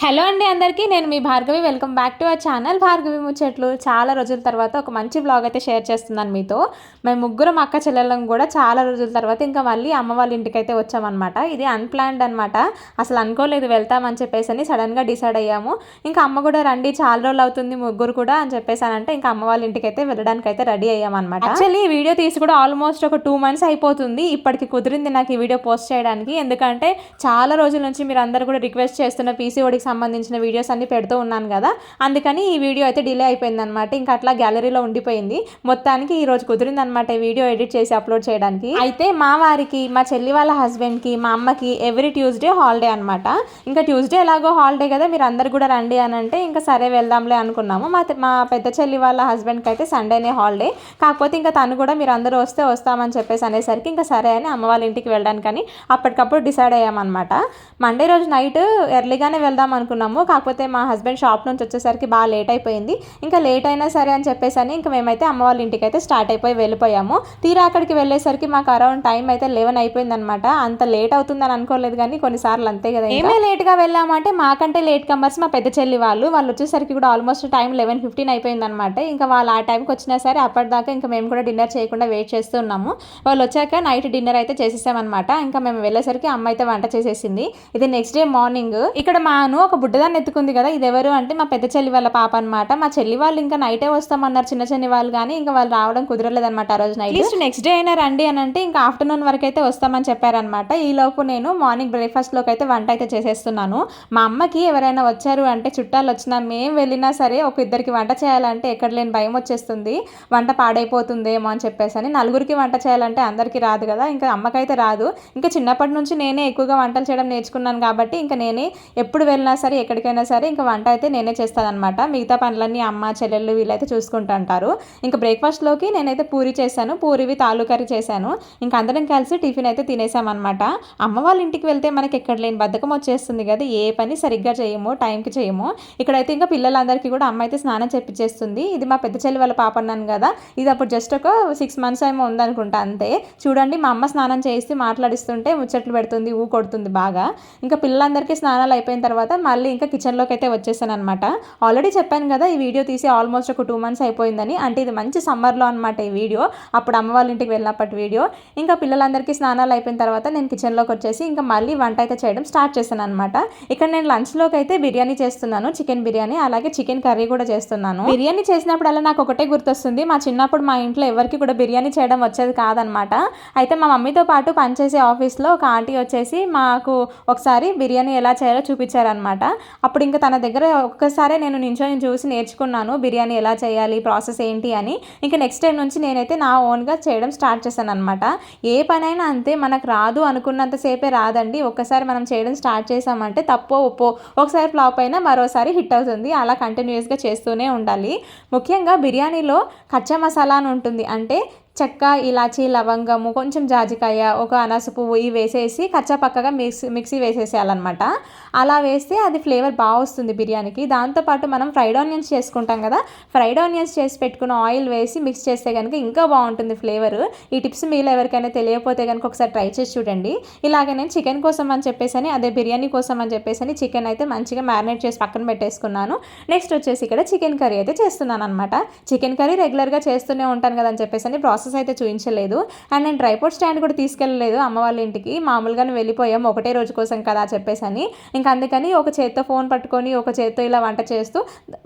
Hello అండి అందరికీ, నేను మీ Bhargavi. Welcome back to our channel Bhargavi ముచ్చట్లు. చాలా రోజుల తర్వాత ఒక మంచి వ్లాగ్ అయితే షేర్ చేస్తున్నాను మీతో. మేము ముగ్గురం అక్క చెల్లెళ్ళం కూడా చాలా రోజుల తర్వాత ఇంకా మళ్ళీ అమ్మ వాళ్ళ ఇంటికి అయితే వచ్చామన్నమాట. ఇది అన్ప్లాన్డ్ అనమాట. అసలు అనుకోలేదు వెళ్తామని చెప్పేసి అని సడన్గా డిసైడ్ అయ్యాము. ఇంకా అమ్మ కూడా రండి, చాలా రోజులు అవుతుంది ముగ్గురు కూడా అని చెప్పేసానంటే ఇంకా అమ్మ వాళ్ళ ఇంటికి అయితే వెళ్ళడానికి అయితే రెడీ అయ్యామన్నమాట. యాక్చువల్లీ ఈ వీడియో తీసి కూడా ఆల్మోస్ట్ ఒక 2 months అయిపోతుంది. ఇప్పటికి కుదిరింది నాకు ఈ వీడియో పోస్ట్ చేయడానికి. ఎందుకంటే చాలా రోజుల నుంచి మీరు అందరూ కూడా రిక్వెస్ట్ చేస్తున్న పీసీఓడికి సంబంధించిన వీడియోస్ అన్ని పెడుతూ ఉన్నాను కదా, అందుకని ఈ వీడియో అయితే డిలే అయిపోయింది అనమాట. ఇంకా అట్లా గ్యాలరీలో ఉండిపోయింది. మొత్తానికి ఈ రోజు కుదిరింది అనమాట ఈ వీడియో ఎడిట్ చేసి అప్లోడ్ చేయడానికి. అయితే మా వారికి, మా చెల్లి వాళ్ళ హస్బెండ్కి, మా అమ్మకి ఎవ్రీ ట్యూస్డే హాలిడే అనమాట. ఇంకా ట్యూస్డే ఎలాగో హాలిడే కదా, మీరు అందరు కూడా రండి అని అంటే ఇంకా సరే వెళ్దాంలే అనుకున్నాము. మా పెద్ద చెల్లి వాళ్ళ హస్బెండ్కి అయితే సండేనే హాలిడే. కాకపోతే ఇంకా తను కూడా మీరు అందరూ వస్తే వస్తామని చెప్పేసి అనేసరికి ఇంకా సరే అని అమ్మ వాళ్ళ ఇంటికి వెళ్ళడానికని అప్పటికప్పుడు డిసైడ్ అయ్యామన్నమాట. మండే రోజు నైట్ ఎర్లీగానే వెళ్దాం అనుకున్నాము. కాకపోతే మా హస్బెండ్ షాప్ నుంచి వచ్చేసరికి బాగా లేట్ అయిపోయింది. ఇంకా లేట్ అయినా సరే అని చెప్పేసి అని ఇంకా మేమైతే అమ్మ వాళ్ళ ఇంటికి అయితే స్టార్ట్ అయిపోయి వెళ్ళిపోయాము. తీరా అక్కడికి వెళ్ళేసరికి మాకు అరౌండ్ టైం అయితే 11 అయిపోయింది అనమాట. అంత లేట్ అవుతుందని అనుకోలేదు, కానీ కొన్నిసార్లు అంతే కదా. ఏమే లేట్గా వెళ్ళాము అంటే మాకంటే లేట్ కమర్స్ మా పెద్ద చెల్లి వాళ్ళు వచ్చేసరికి కూడా ఆల్మోస్ట్ టైం 11:15 అయిపోయింది అనమాట. ఇంకా వాళ్ళు ఆ టైంకి వచ్చినా సరే అప్పటిదాకా ఇంకా మేము కూడా డిన్నర్ చేయకుండా వెయిట్ చేస్తూ ఉన్నాము. వాళ్ళు వచ్చాక నైట్ డిన్నర్ అయితే చేసేసామన్నమాట. ఇంకా మేము వెళ్ళేసరికి అమ్మ అయితే వంట చేసేసింది. ఇది నెక్స్ట్ డే మార్నింగ్. ఇక్కడ మాను ఒక బుడ్డదాన్ని ఎత్తుకుంది కదా, ఇది ఎవరు అంటే మా పెద్ద చెల్లి వాళ్ళ పాప అనమాట. మా చెల్లి వాళ్ళు ఇంకా నైటే వస్తామన్నారు చిన్న చెల్లి వాళ్ళు, కానీ ఇంకా వాళ్ళు రావడం కుదరలేదు అనమాట ఆ రోజు నైట్. నెక్స్ట్ డే అయినా రండి అని అంటే ఇంకా ఆఫ్టర్నూన్ వరకు అయితే వస్తామని చెప్పారనమాట. ఈ లోపు నేను మార్నింగ్ బ్రేక్ఫాస్ట్ లోకి అయితే వంట అయితే చేసేస్తున్నాను. మా అమ్మకి ఎవరైనా వచ్చారు అంటే, చుట్టాలు వచ్చినా మేము వెళ్ళినా సరే ఒక ఇద్దరికి వంట చేయాలంటే ఎక్కడ లేని భయం వచ్చేస్తుంది, వంట పాడైపోతుందేమో అని చెప్పేసి అని. నలుగురికి వంట చేయాలంటే అందరికీ రాదు కదా, ఇంకా అమ్మకైతే రాదు. ఇంకా చిన్నప్పటి నుంచి నేనే ఎక్కువగా వంటలు చేయడం నేర్చుకున్నాను కాబట్టి ఇంకా నేనే ఎప్పుడు వెళ్ళినా సరే ఎక్కడికైనా సరే ఇంకా వంట అయితే నేనే చేస్తాను అనమాట. మిగతా పనులన్నీ అమ్మ చెల్లెళ్ళు వీళ్ళైతే చూసుకుంటూ ఉంటారు. ఇంకా బ్రేక్ఫాస్ట్లోకి నేనైతే పూరి చేశాను, పూరివి తాలూ కర్రీ చేశాను. ఇంకా అందరం కలిసి టిఫిన్ అయితే తినేసామన్నమాట. అమ్మ వాళ్ళ ఇంటికి వెళ్తే మనకి ఎక్కడ లేని బద్ధకం వచ్చేస్తుంది కదా, ఏ పని సరిగ్గా చేయము, టైంకి చేయము. ఇక్కడైతే ఇంకా పిల్లలందరికీ కూడా అమ్మ అయితే స్నానం చేపించేస్తుంది. ఇది మా పెద్ద చెల్లి వాళ్ళ పాప అన్నాను కదా, ఇది అప్పుడు జస్ట్ ఒక 6 months ఏమో ఉందనుకుంటా అంతే. చూడండి మా అమ్మ స్నానం చేసి మాట్లాడిస్తుంటే ముచ్చట్లు పెడుతుంది, ఊ కొడుతుంది బాగా. ఇంకా పిల్లలందరికీ స్నానాలు అయిపోయిన తర్వాత మళ్ళీ ఇంకా కిచెన్లోకి అయితే వచ్చేసాను అనమాట. ఆల్రెడీ చెప్పాను కదా ఈ వీడియో తీసి ఆల్మోస్ట్ ఒక 2 months అయిపోయిందని. అంటే ఇది మంచి సమ్మర్లో అనమాట ఈ వీడియో, అప్పుడు అమ్మ వాళ్ళ ఇంటికి వెళ్ళినప్పటి వీడియో. ఇంకా పిల్లలందరికీ స్నానాలు అయిపోయిన తర్వాత నేను కిచెన్లోకి వచ్చేసి ఇంకా మళ్ళీ వంట అయితే చేయడం స్టార్ట్ చేశాను అనమాట. ఇక్కడ నేను లంచ్లోకి అయితే బిర్యానీ చేస్తున్నాను, చికెన్ బిర్యానీ, అలాగే చికెన్ కర్రీ కూడా చేస్తున్నాను. బిర్యానీ చేసినప్పుడల్లా నాకు ఒకటే గుర్తొస్తుంది, మా చిన్నప్పుడు మా ఇంట్లో ఎవరికి కూడా బిర్యానీ చేయడం వచ్చేది కాదనమాట. అయితే మా మమ్మీతో పాటు పనిచేసే ఆఫీస్లో ఒక ఆంటీ వచ్చేసి మాకు ఒకసారి బిర్యానీ ఎలా చేయాలో చూపించారనమాట. అప్పుడు ఇంకా తన దగ్గర ఒక్కసారి నేను నించొని చూసి నేర్చుకున్నాను బిర్యానీ ఎలా చేయాలి, ప్రాసెస్ ఏంటి అని. ఇంకా నెక్స్ట్ టైం నుంచి నేనైతే నా ఓన్గా చేయడం స్టార్ట్ చేశాను అనమాట. ఏ పనైనా అంతే, మనకు రాదు అనుకున్నంతసేపే రాదండి. ఒక్కసారి మనం చేయడం స్టార్ట్ చేసామంటే తప్పో ఒప్పో, ఒకసారి ఫ్లాప్ అయినా మరోసారి హిట్ అవుతుంది. అలా కంటిన్యూస్గా చేస్తూనే ఉండాలి. ముఖ్యంగా బిర్యానీలో కచ్చా మసాలా అని ఉంటుంది, అంటే చెక్క, ఇలాచి, లవంగము, కొంచెం జాజికాయ, ఒక అనాస పువ్వు ఇవి వేసేసి కచ్చా పక్కగా మిక్సీ వేసేసేయాలన్నమాట. అలా వేస్తే అది ఫ్లేవర్ బాగా వస్తుంది బిర్యానీకి. దాంతోపాటు మనం ఫ్రైడ్ ఆనియన్స్ చేసుకుంటాం కదా, ఫ్రైడ్ ఆనియన్స్ చేసి పెట్టుకున్న ఆయిల్ వేసి మిక్స్ చేస్తే కనుక ఇంకా బాగుంటుంది ఫ్లేవర్. ఈ టిప్స్ మీలో ఎవరికైనా తెలియకపోతే కనుక ఒకసారి ట్రై చేసి చూడండి. ఇలాగే నేను చికెన్ కోసం అని చెప్పేసి అదే బిర్యానీ కోసం అని చెప్పేసి చికెన్ అయితే మంచిగా మ్యారినేట్ చేసి పక్కన పెట్టేసుకున్నాను. నెక్స్ట్ వచ్చేసి ఇక్కడ చికెన్ కర్రీ అయితే చేస్తున్నాను అనమాట. చికెన్ కర్రీ రెగ్యులర్గా చేస్తూనే ఉంటాను కదా అని చెప్పేసి ప్రాసెస్ అయితే చూపించలేదు. అండ్ నేను ట్రైపోడ్ స్టాండ్ కూడా తీసుకెళ్ళలేదు అమ్మ వాళ్ళ ఇంటికి, మామూలుగానే వెళ్ళిపోయాము ఒకటే రోజు కోసం కదా చెప్పేసి. ఇంకా అందుకని ఒక చేత్తో ఫోన్ పట్టుకొని ఒక చేత్తో ఇలా వంట చేస్తూ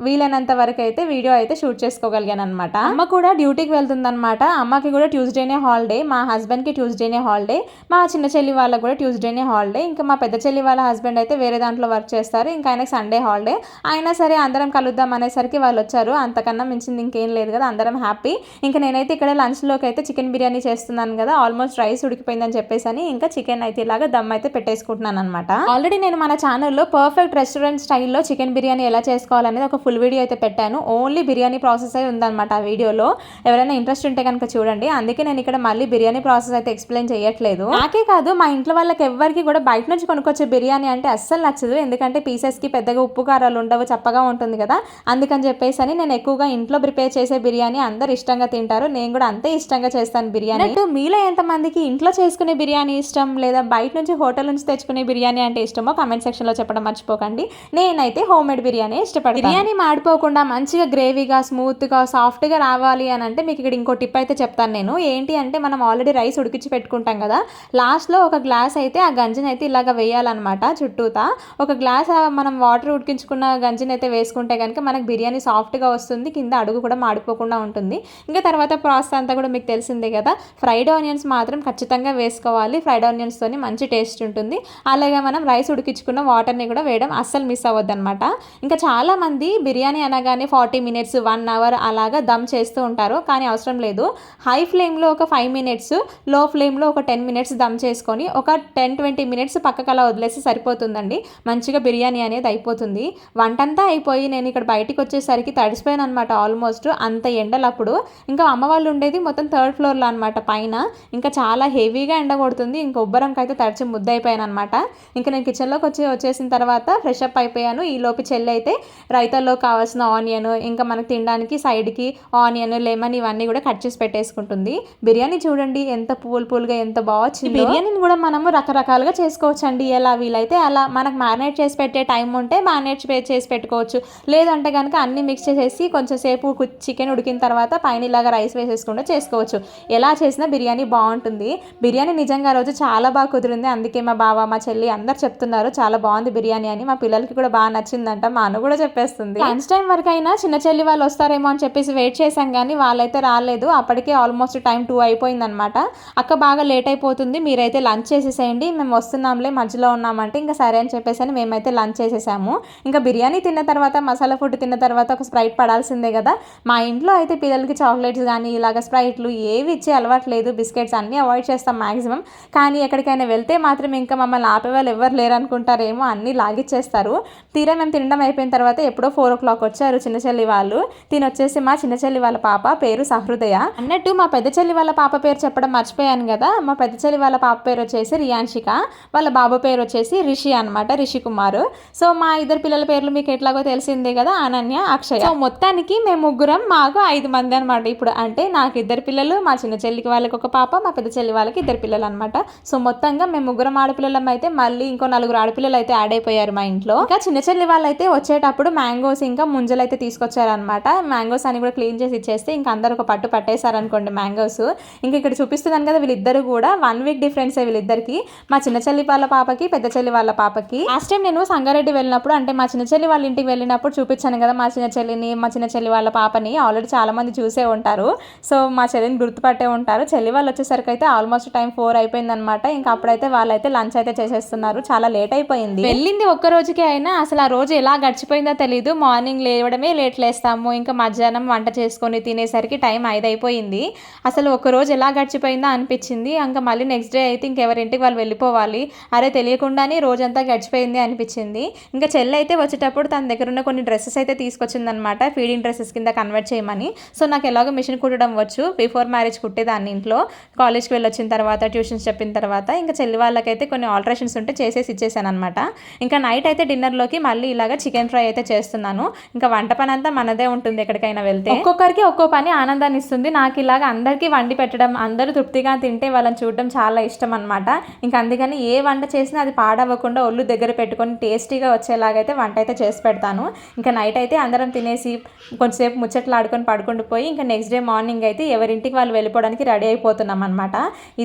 వీలైనంత వరకు అయితే వీడియో అయితే షూట్ చేసుకోగలిగాను అనమాట. అమ్మ కూడా డ్యూటీకి వెళ్తుందనమాట. అమ్మకి కూడా ట్యూస్డేనే హాలిడే, మా హస్బెండ్కి ట్యూస్డేనే హాలిడే, మా చిన్న చెల్లి వాళ్ళకి కూడా ట్యూస్డేనే హాలిడే. ఇంకా మా పెద్ద చెల్లి వాళ్ళ హస్బెండ్ అయితే వేరే దాంట్లో వర్క్ చేస్తారు, ఇంకా ఆయనకి సండే హాలిడే. అయినా సరే అందరం కలుద్దాం అనేసరికి వాళ్ళు వచ్చారు. అంతకన్నా మించింది ఇంకేం లేదు కదా, అందరం హ్యాపీ. ఇంకా నేనైతే ఇక్కడ లంచ్లోకి అయితే చికెన్ బిర్యానీ చేస్తున్నాను కదా, ఆల్మోస్ట్ రైస్ ఉడికిపోయిందని చెప్పేసి ఇంకా చికెన్ అయితే ఇలాగా దమ్ అయితే పెట్టేసుకుంటున్నాను అనమాట. ఆల్రెడీ నేను మన ఛానల్లో పర్ఫెక్ట్ రెస్టారెంట్ స్టైల్లో చికెన్ బిర్యానీ ఎలా చేసుకోవాలనేది ఒక ఫుల్ వీడియో అయితే పెట్టాను. ఓన్లీ బిర్యానీ ప్రాసెస్ అయితే ఉందన్నమాట ఆ వీడియోలో. ఎవరైనా ఇంట్రెస్ట్ ఉంటే కనుక చూడండి. అందుకే నేను ఇక్కడ మళ్ళీ బిర్యానీ ప్రాసెస్ అయితే ఎక్స్ప్లెయిన్ చేయట్లేదు. నాకే కాదు మా ఇంట్లో వాళ్ళకి ఎవరికి కూడా బయట నుంచి కొనుక్కొచ్చే బిర్యానీ అంటే అస్సలు నచ్చదు. ఎందుకంటే పీసెస్కి పెద్దగా ఉప్పు కారాలు ఉండవు, చప్పగా ఉంటుంది కదా. అందుకని చెప్పేసి నేను ఎక్కువగా ఇంట్లో ప్రిపేర్ చేసే బిర్యానీ అందరు ఇష్టంగా తింటారు, నేను కూడా అంతే ఇష్టంగా చేస్తాను బిర్యానీ. మీలో ఎంతమందికి ఇంట్లో చేసుకునే బిర్యానీ ఇష్టం లేదా బయట నుంచి హోటల్ నుంచి తెచ్చుకునే బిర్యానీ అంటే ఇష్టమో కామెంట్ సెక్షన్లో చెప్పడం మర్చిపోకండి. నేనైతే హోమ్ మేడ్ బిర్యానీ ఇష్టపడతాను. బిర్యానీ మాడిపోకుండా మంచిగా గ్రేవీగా స్మూత్గా సాఫ్ట్గా రావాలి అని అంటే మీకు ఇక్కడ ఇంకో టిప్ అయితే చెప్తాను నేను. ఏంటి అంటే మనం ఆల్రెడీ రైస్ ఉడికించి పెట్టుకుంటాం కదా, లాస్ట్లో ఒక గ్లాస్ అయితే ఆ గంజిని అయితే ఇలాగ వేయాలన్నమాట చుట్టూతా. ఒక గ్లాస్ మనం వాటర్ ఉడికించుకున్న గంజిని అయితే వేసుకుంటే కనుక మనకు బిర్యానీ సాఫ్ట్గా వస్తుంది, కింద అడుగు కూడా మాడిపోకుండా ఉంటుంది. ఇంకా తర్వాత ప్రాసెస్ అంతా కూడా మీకు తెలిసిందే కదా. ఫ్రైడ్ ఆనియన్స్ మాత్రం ఖచ్చితంగా వేసుకోవాలి. ఫ్రైడ్ ఆనియన్స్తోని మంచి టేస్ట్ ఉంటుంది. అలాగే మనం రైస్ ఉడికించుకున్న వాటర్ని కూడా వేయడం అస్సలు మిస్ అవ్వద్దు అనమాట. ఇంకా చాలామంది బిర్యానీ అనగానే 40 మినిట్స్ 1 అవర్ అలాగా దమ్ చేస్తూ ఉంటారు, కానీ అవసరం లేదు. హై ఫ్లేమ్లో ఒక 5 మినిట్స్, లో ఫ్లేమ్లో ఒక 10 మినిట్స్ దమ్ చేసుకొని ఒక 10-20 మినిట్స్ పక్కకు అలా వదిలేసి సరిపోతుందండి. మంచిగా బిర్యానీ అనేది అయిపోతుంది. వంటంతా అయిపోయి నేను ఇక్కడ బయటికి వచ్చేసరికి తడిసిపోయాను అనమాట ఆల్మోస్ట్. అంత ఎండలప్పుడు ఇంకా అమ్మ వాళ్ళు ఉండేది మొత్తం 3rd ఫ్లోర్లో అనమాట పైన. ఇంకా చాలా హెవీగా ఎండ కొడుతుంది. ఇంకా ఉబ్బరంకి అయితే తడిచి ముద్దయిపోయాను అనమాట. ఇంకా నేను కిచెన్లోకి వచ్చేసిన తర్వాత ఫ్రెష్ అప్ అయిపోయాను. ఈ లోపు చెల్లి అయితే రైతాల్లో కావాల్సిన ఆనియన్, ఇంకా మనకు తినడానికి సైడ్కి ఆనియన్, లెమన్ ఇవన్నీ కూడా కట్ చేసి పెట్టేసుకుంటుంది. బిర్యానీ చూడండి ఎంత పూలుగా ఎంత బాగా వచ్చింది. బిర్యానీని కూడా మనము రకరకాలుగా చేసుకోవచ్చు అండి. ఎలా వీలైతే అలా. మనకు మ్యారినేట్ చేసి పెట్టే టైం ఉంటే మ్యారినేట్ చేసి పెట్టుకోవచ్చు. లేదంటే కనుక అన్ని మిక్స్ చేసేసి కొంచెం సేపు చికెన్ ఉడికిన తర్వాత పైన ఇలాగా రైస్ వేసేసుకుంటే చేసుకోవచ్చు. ఎలా చేసినా బిర్యానీ బాగుంటుంది. బిర్యానీ నిజంగా రోజు చాలా బాగా కుదిరింది. అందుకే మా బావ, మా చెల్లి అందరు చెప్తున్నారు చాలా బాగుంది బిర్యానీ అని. మా పిల్లలకి కూడా బాగా నచ్చిందంట. మా అన్న కూడా చెప్పేస్తుంది. లంచ్ టైం వరకు అయినా చిన్న చెల్లి వాళ్ళు వస్తారేమో అని చెప్పేసి వెయిట్ చేశాం, కానీ వాళ్ళైతే రాలేదు. అప్పటికే ఆల్మోస్ట్ టైం 2 అయిపోయిందనమాట. అక్క బాగా లేట్ అయిపోతుంది, మీరైతే లంచ్ చేసేసేయండి, మేము వస్తున్నాంలే మధ్యలో ఉన్నామంటే ఇంకా సరే అని చెప్పేసి అని మేమైతే లంచ్ చేసేసాము. ఇంకా బిర్యానీ తిన్న తర్వాత, మసాలా ఫుడ్ తిన్న తర్వాత ఒక స్ప్రైట్ పడాల్సిందే కదా. మా ఇంట్లో అయితే పిల్లలకి చాక్లెట్స్ కానీ ఇలాగ స్ప్రైట్లు ఏవి ఇచ్చే అలవాట్లేదు. బిస్కెట్స్ అన్నీ అవాయిడ్ చేస్తాం మ్యాక్సిమం. కానీ ఎక్కడికైనా వెళ్తే మాత్రం ఇంకా మమ్మల్ని ఆపేవాళ్ళు ఎవరు లేరు అనుకుంటారేమో, అన్నీ లాగిచ్చేస్తారు. తీరా మేము తినడం అయిపోయిన తర్వాత ఎప్పుడో 4 o'clock వచ్చారు చిన్న చెల్లి వాళ్ళు. తినొచ్చేసి మా చిన్న చెల్లి వాళ్ళ పాప పేరు సహృదయ. అన్నట్టు మా పెద్ద చెల్లి వాళ్ళ పాప పేరు చెప్పడం మర్చిపోయాను కదా. మా పెద్ద చెల్లి వాళ్ళ పాప పేరు వచ్చేసి రియాన్షిక, వాళ్ళ బాబు పేరు వచ్చేసి రిషి అనమాట, రిషి కుమార్. సో మా ఇద్దరు పిల్లల పేర్లు మీకు ఎట్లాగో తెలిసిందే కదా, అనన్య, అక్షయ. సో మొత్తానికి మేము ముగ్గురం, మాకు 5 మంది అనమాట ఇప్పుడు. అంటే నాకు 2 పిల్లలు, మా చిన్న చెల్లికి వాళ్ళకి ఒక పాప, మా పెద్ద చెల్లి వాళ్ళకి 2 పిల్లలు అనమాట. సో మొత్తంగా మేము ముగ్గురం ఆడపిల్లలం అయితే మళ్ళీ ఇంకో 4 ఆడపిల్లలు అయితే యాడ్ అయిపోయారు మా ఇంట్లో. ఇంకా చిన్న చెల్లి వాళ్ళు అయితే వచ్చేటప్పుడు మ్యాంగోస్ ఇంకా ముంజలు అయితే తీసుకొచ్చారనమాట. మ్యాంగోస్ అని కూడా క్లీన్ చేసి ఇచ్చేస్తే ఇంకా అందరు ఒక పట్టు పట్టేశారనుకోండి మ్యాంగోస్. ఇంకా ఇక్కడ చూపిస్తున్నాను కదా, వీళ్ళిద్దరు కూడా 1 వీక్ డిఫరెన్సే వీళ్ళిద్దరికి, మా చిన్న చెల్లి వాళ్ళ పాపకి, పెద్ద చెల్లి వాళ్ళ పాపకి. లాస్ట్ టైం నేను సంగారెడ్డి వెళ్ళినప్పుడు, అంటే మా చిన్న చెల్లి వాళ్ళ ఇంటికి వెళ్ళినప్పుడు చూపించాను కదా మా చిన్న చెల్లిని, మా చిన్న చెల్లి వాళ్ళ పాపని. ఆల్రెడీ చాలా మంది చూసే ఉంటారు. సో మా చెల్లిని గుర్తుపట్టే ఉంటారు. చెల్లి వాళ్ళు వచ్చేసరికి అయితే ఆల్మోస్ట్ టైం 4 అయిపోయింది అనమాట. ఇంకా అప్పుడైతే వాళ్ళైతే లంచ్ అయితే చేసేస్తున్నారు. చాలా లేట్ అయిపోయింది. వెళ్ళింది ఒక్క రోజుకే అయినా అసలు ఆ రోజు ఎలా గడిచిపోయిందో తెలీదు. మార్నింగ్ లేవడమే లేట్ లేస్తాము, ఇంకా మధ్యాహ్నం వంట చేసుకొని తినేసరికి టైం 5 అయిపోయింది. అసలు ఒక రోజు ఎలా గడిచిపోయిందో అనిపించింది. ఇంకా మళ్ళీ నెక్స్ట్ డే అయితే ఇంకెవరింటికి వాళ్ళు వెళ్ళిపోవాలి. అరే తెలియకుండానే రోజంతా గడిచిపోయింది అనిపించింది. ఇంకా చెల్లి అయితే వచ్చేటప్పుడు తన దగ్గర ఉన్న కొన్ని డ్రెస్సెస్ అయితే తీసుకొచ్చిందనమాట, ఫీడింగ్ డ్రెస్సెస్ కింద కన్వర్ట్ చేయమని. సో నాకు ఎలాగో మిషన్ కుట్టడం వచ్చు, బిఫోర్ మ్యారేజ్ కుట్టేదాన్ని ఇంట్లో. కాలేజ్కి వెళ్ళి వచ్చిన తర్వాత, ట్యూషన్స్ చెప్పిన తర్వాత ఇంకా చెల్లి వాళ్ళకైతే కొన్ని ఆల్టరేషన్స్ ఉంటే చేసేసి ఇచ్చేసాను అనమాట. ఇంకా నైట్ అయితే డిన్నర్లోకి మళ్ళీ ఇలాగా చికెన్ ఫ్రై అయితే చేస్తున్నాను. ఇంకా వంట పని అంతా మనదే ఉంటుంది ఎక్కడికైనా వెళ్తే. ఒక్కొక్కరికి ఒక్కో పని ఆనందాన్ని ఇస్తుంది. నాకు ఇలాగ అందరికీ వండి పెట్టడం, అందరూ తృప్తిగా తింటే వాళ్ళని చూడడం చాలా ఇష్టం అనమాట. ఇంకా అందుకని ఏ వంట చేసినా అది పాడవ్వకుండా ఒళ్ళు దగ్గర పెట్టుకొని టేస్టీగా వచ్చేలాగైతే వంట అయితే చేసి పెడతాను. ఇంకా నైట్ అయితే అందరం తినేసి కొంచెంసేపు ముచ్చట్లు ఆడుకొని పడుకుంటూ పోయి ఇంకా నెక్స్ట్ డే మార్నింగ్ అయితే ఎవరింటికి వాళ్ళు వెళ్ళిపోవడానికి రెడీ అయిపోతున్నాం అనమాట.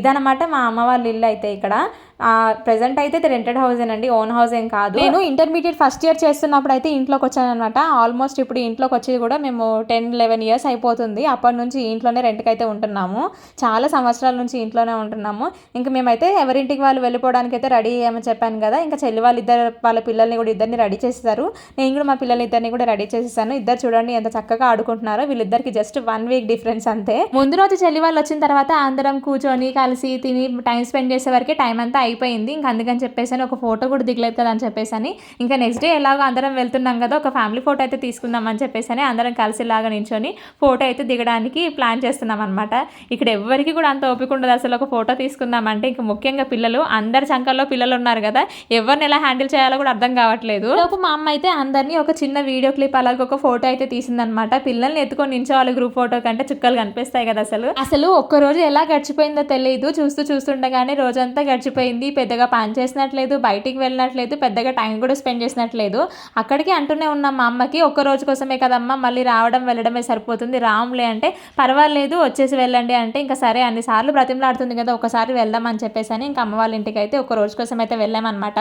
ఇదనమాట మా అమ్మ వాళ్ళ ఇల్లు అయితే. ఇక్కడ ప్రెజెంట్ అయితే ఇది రెంటెడ్ హౌసేనండి, ఓన్ హౌస్ ఏం కాదు. నేను ఇంటర్మీడియట్ ఫస్ట్ ఇయర్ చేస్తున్నప్పుడు అయితే ఇంట్లోకి వచ్చాను అనమాట. ఆల్మోస్ట్ ఇప్పుడు ఇంట్లోకి వచ్చి కూడా మేము 10-11 years అయిపోతుంది. అప్పటి నుంచి ఇంట్లోనే రెంట్కి అయితే ఉంటున్నాము. చాలా సంవత్సరాల నుంచి ఇంట్లోనే ఉంటున్నాము. ఇంకా మేమైతే ఎవరింటికి వాళ్ళు వెళ్ళిపోవడానికి అయితే రెడీ అయ్యామని చెప్పాను కదా. ఇంకా చెల్లి వాళ్ళ పిల్లల్ని కూడా ఇద్దరిని రెడీ చేసేసారు. నేను కూడా మా పిల్లలిద్దరిని కూడా రెడీ చేసేసాను. ఇద్దరు చూడండి ఎంత చక్కగా ఆడుకుంటున్నారో. వీళ్ళిద్దరికి జస్ట్ 1 వీక్ డిఫరెన్స్ అంతే. ముందు రోజు చెల్లి వాళ్ళు వచ్చిన తర్వాత అందరం కూర్చొని కలిసి తిని టైం స్పెండ్ చేసే వరకే టైం అంతా అయిపోయింది. ఇంకా అందుకని చెప్పేసి ఒక ఫోటో కూడా దిగలేదు కదా అని చెప్పేసి ఇంకా నెక్స్ట్ డే ఎలాగో అందరం వెళ్తున్నాం కదా, ఒక ఫ్యామిలీ ఫోటో అయితే తీసుకుందాం అని చెప్పేసి అందరం కలిసి ఇలాగా నించొని ఫోటో అయితే దిగడానికి ప్లాన్ చేస్తున్నాం అనమాట. ఇక్కడ ఎవరికి కూడా అంత ఓపిక ఉండదు అసలు ఒక ఫోటో తీసుకుందామంటే. ఇంకా ముఖ్యంగా పిల్లలు, అందరి చంకల్లో పిల్లలు ఉన్నారు కదా, ఎవరిని ఎలా హ్యాండిల్ చేయాలో కూడా అర్థం కావట్లేదు. లోపు మా అమ్మ అయితే అందరినీ ఒక చిన్న వీడియో క్లిప్ అలాగే ఒక ఫోటో అయితే తీసిందనమాట. పిల్లల్ని ఎత్తుకొని నించోవాలి గ్రూప్ ఫోటో కంటే, చుక్కలు కనిపిస్తాయి కదా అసలు ఒక్కరోజు ఎలా గడిచిపోయిందో తెలియదు. చూస్తుండగానే రోజంతా గడిచిపోయింది. పెద్దగా పని చేసినట్లేదు, బయటికి వెళ్ళినట్లేదు, పెద్దగా టైం కూడా స్పెండ్ చేసినట్లేదు. అక్కడికి అంటూనే ఉన్నాం మా అమ్మకి, ఒక్క రోజు కోసమే కదమ్మా, మళ్ళీ రావడం వెళ్ళడమే సరిపోతుంది, రాములే అంటే పర్వాలేదు వచ్చేసి వెళ్ళండి అంటే ఇంకా సరే అన్నిసార్లు బ్రతిమలాడుతుంది కదా, ఒకసారి వెళ్దాం అని చెప్పేసి ఇంకా అమ్మ వాళ్ళ ఇంటికి అయితే ఒక రోజు కోసం అయితే వెళ్ళామన్నమాట.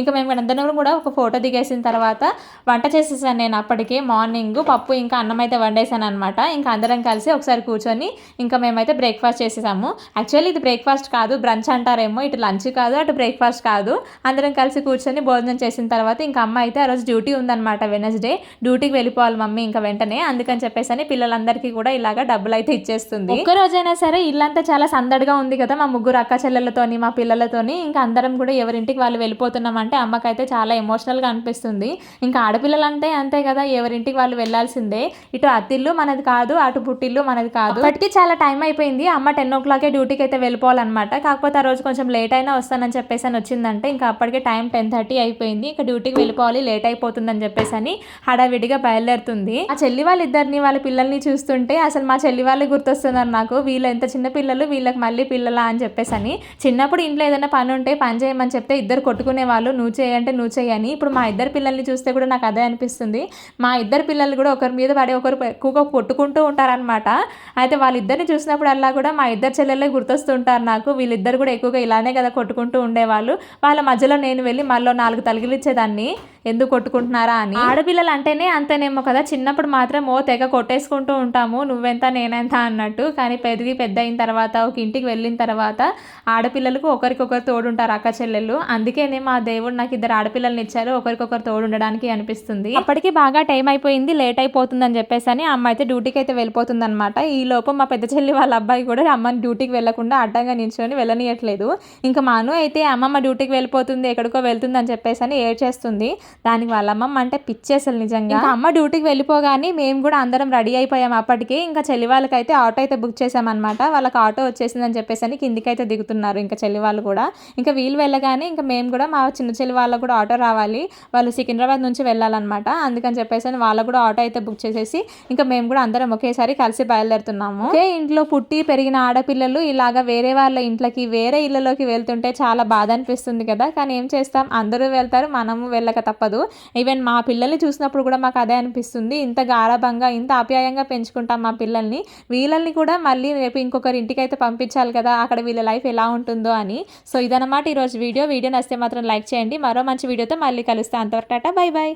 ఇంకా మేము అందరం కూడా ఒక ఫోటో దిగేసిన తర్వాత వంట చేసేసాను నేను. అప్పటికే మార్నింగ్ పప్పు ఇంకా అన్నం అయితే వండేసాను అనమాట. ఇంకా అందరం కలిసి ఒకసారి కూర్చొని ఇంకా మేమైతే బ్రేక్ఫాస్ట్ చేసేసాము. యాక్చువల్లీ ఇది బ్రేక్ఫాస్ట్ కాదు, బ్రంచ్ అంటారేమో, ఇటు లంచ్ కాదు అటు బ్రేక్ఫాస్ట్ కాదు. అందరం కలిసి కూర్చొని భోజనం చేసిన తర్వాత ఇంకా అమ్మ అయితే ఆ రోజు డ్యూటీ ఉందన్నమాట, వెనస్డే డ్యూటీకి వెళ్ళిపోవాలి మమ్మీ ఇంకా వెంటనే. అందుకని చెప్పేసి పిల్లలందరికీ కూడా ఇలాగా డబ్బులు అయితే ఇచ్చేస్తుంది. ఒక్క రోజైనా సరే ఇల్లంతా చాలా సందడిగా ఉంది కదా, మా ముగ్గురు అక్క చెల్లెలతోని మా పిల్లలతోని. ఇంకా అందరం కూడా ఎవరింటికి వాళ్ళు వెళ్ళిపోతున్నామంటే అమ్మకైతే చాలా ఎమోషనల్గా అనిపిస్తుంది. ఇంకా ఆడపిల్లలు అంటే అంతే కదా, ఎవరింటికి వాళ్ళు వెళ్ళాల్సిందే. ఇటు అత్తిల్లు మనది కాదు, అటు పుట్టిల్లు మనది కాదు. అప్పటికి చాలా టైం అయిపోయింది. అమ్మ 10 o'clock డ్యూటీకి అయితే వెళ్ళిపోవాలన్నమాట. కాకపోతే ఆ రోజు కొంచెం లేట్ అయినా వస్తానని చెప్పేసి వచ్చిందంటే ఇంకా అప్పటికే టైం 10:30 అయిపోయింది. ఇంకా డ్యూటీకి వెళ్ళిపోవాలి, లేట్ అయిపోతుందని చెప్పేసి హడావిడిగా బయలుదేరుతుంది. ఆ చెల్లి వాళ్ళిద్దరిని వాళ్ళ పిల్లల్ని చూస్తుంటే అసలు మా చెల్లి వాళ్ళే గుర్తొస్తున్నారు నాకు. వీళ్ళు ఎంత చిన్న పిల్లలు, వీళ్ళకి మళ్ళీ పిల్లలా అని చెప్పేసి. చిన్నప్పుడు ఇంట్లో ఏదైనా పని ఉంటే పని చేయమని చెప్తే ఇద్దరు కొట్టుకునే వాళ్ళు, నువ్వు చేయంటే నువ్వు చేయని. ఇప్పుడు మా ఇద్దరు పిల్లల్ని చూస్తే కూడా నాకు అదే అనిపిస్తుంది. మా ఇద్దరు పిల్లలు కూడా ఒకరి మీద పడి ఒకరు ఎక్కువగా కొట్టుకుంటూ ఉంటారనమాట. అయితే వాళ్ళిద్దరిని చూసినప్పుడు అలా కూడా మా ఇద్దరు చెల్లెళ్ళే గుర్తొస్తుంటారు నాకు. వీళ్ళిద్దరు కూడా ఎక్కువగా ఇలానే కదా కొట్టుకుంటూ ఉండేవాళ్ళు. వాళ్ళ మధ్యలో నేను వెళ్ళి మళ్ళీ 4 తలిగిలిచ్చేదాన్ని, ఎందుకు కొట్టుకుంటున్నారా అని. ఆడపిల్లలు అంటేనే అంతేనేమో కదా, చిన్నప్పుడు మాత్రం తెగ కొట్టేసుకుంటూ ఉంటాము, నువ్వెంత నేనెంత అన్నట్టు. కానీ పెద్ద అయిన తర్వాత ఒక ఇంటికి వెళ్ళిన తర్వాత ఆడపిల్లలకు ఒకరికొకరు తోడుంటారు అక్క చెల్లెళ్ళు. అందుకేనే మా దేవుడు నాకు 2 ఆడపిల్లల్ని ఇచ్చారు, ఒకరికొకరు తోడు ఉండడానికి అనిపిస్తుంది. అప్పటికి బాగా టైం అయిపోయింది, లేట్ అయిపోతుందని చెప్పేసి అమ్మ అయితే డ్యూటీకి అయితే వెళ్ళిపోతుంది అనమాట. ఈ లోపు మా పెద్ద చెల్లి వాళ్ళ అబ్బాయి కూడా అమ్మని డ్యూటీకి వెళ్లకుండా అడ్డంగా నిల్చొని వెళ్ళనియట్లేదు. ఇంకా మాను అయితే అమ్మమ్మ డ్యూటీకి వెళ్ళిపోతుంది, ఎక్కడికో వెళ్తుంది అని చెప్పేసి ఏడ్చేస్తుంది. దానికి వాళ్ళ అమ్మమ్మ అంటే పిచ్చి అసలు నిజంగా. ఇంకా అమ్మ డ్యూటీకి వెళ్ళిపోగానే మేము కూడా అందరం రెడీ అయిపోయాం. అప్పటికే ఇంకా చెల్లి వాళ్ళకైతే ఆటో అయితే బుక్ చేసామన్నమాట. వాళ్ళకి ఆటో వచ్చేసిందని చెప్పేసి కిందికి అయితే దిగుతున్నారు ఇంకా చెల్లి వాళ్ళు కూడా. ఇంకా వీళ్ళు వెళ్ళగానే ఇంకా మేము కూడా మా చిన్న చెల్లి వాళ్ళకు కూడా ఆటో రావాలి, వాళ్ళు సికింద్రాబాద్ నుంచి వెళ్ళాలన్నమాట. అందుకని చెప్పేసి వాళ్ళకు కూడా ఆటో అయితే బుక్ చేసేసి ఇంకా మేము కూడా అందరం ఒకేసారి కలిసి బయలుదేరుతున్నాము. ఒకే ఇంట్లో పుట్టి పెరిగిన ఆడపిల్లలు ఇలాగా వేరే వాళ్ళ ఇంట్లోకి, వేరే ఇళ్ళలోకి వెళ్తుంటే చాలా బాధ అనిపిస్తుంది కదా. కానీ ఏం చేస్తాం, అందరూ వెళ్తారు, మనము వెళ్ళక తప్పదు. ఈవెన్ మా పిల్లల్ని చూసినప్పుడు కూడా మాకు అదే అనిపిస్తుంది. ఇంత గారాబంగా ఇంత ఆప్యాయంగా పెంచుకుంటాం మా పిల్లల్ని, వీళ్ళని కూడా మళ్ళీ రేపు ఇంకొకరి ఇంటికి అయితే పంపించాలి కదా, అక్కడ వీళ్ళ లైఫ్ ఎలా ఉంటుందో అని. సో ఇదన్నమాట ఈరోజు వీడియో నచ్చితే మాత్రం లైక్ చేయండి. మరో మంచి వీడియోతో మళ్ళీ కలుస్తాను. అంతవరకు టాటా, బై బై.